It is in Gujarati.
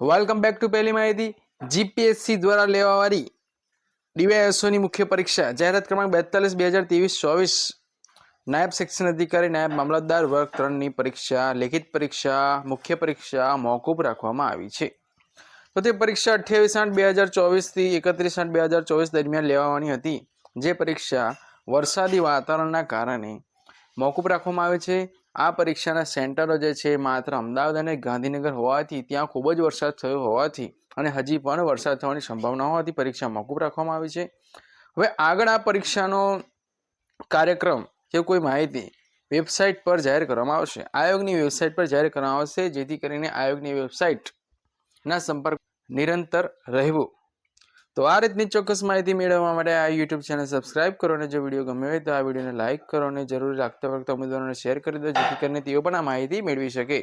વેલકમ બેક ટુ પહેલી માહિતી. જીપીએસસી દ્વારા લેવાવાળી ડીવાયએસઓની મુખ્ય પરીક્ષા જાહેરાત ક્રમાંક 42/2023-24 નાયબ સેક્શન અધિકારી નાયબ મામલતદાર વર્ગ 3ની પરીક્ષા લેખિત પરીક્ષા મુખ્ય પરીક્ષા મોકૂફ રાખવામાં આવી છે. તો તે પરીક્ષા 28/8/2024 થી 31/8/2024 દરમિયાન લેવાની હતી. જે પરીક્ષા વરસાદી વાતાવરણના કારણે મોકૂફ રાખવામાં આવે છે. આ પરીક્ષાના સેન્ટરો જે છે માત્ર અમદાવાદ અને ગાંધીનગર હોવાથી ત્યાં ખૂબ જ વરસાદ થયો હોવાથી અને હજી પણ વરસાદ થવાની સંભાવના હોવાથી પરીક્ષા મોકૂફ રાખવામાં આવી છે. હવે આગળ આ પરીક્ષાનો કાર્યક્રમ કે કોઈ માહિતી વેબસાઇટ પર જાહેર કરવામાં આવશે. આયોગની વેબસાઇટ પર જાહેર કરવામાં આવશે, જેથી કરીને આયોગની વેબસાઇટના સંપર્ક નિરંતર રહેવું. તો આ રીતની ચોક્કસ માહિતી મેળવવા માટે આ યુટ્યુબ ચેનલ સબસ્ક્રાઇબ કરો અને જો વિડીયો ગમ્યો હોય તો આ વિડીયોને લાઇક કરો અને જરૂરી લાગતા વખતે ઉમેદવારોને શેર કરી દો, જેથી કરીને તેઓ પણ આ માહિતી મેળવી શકે.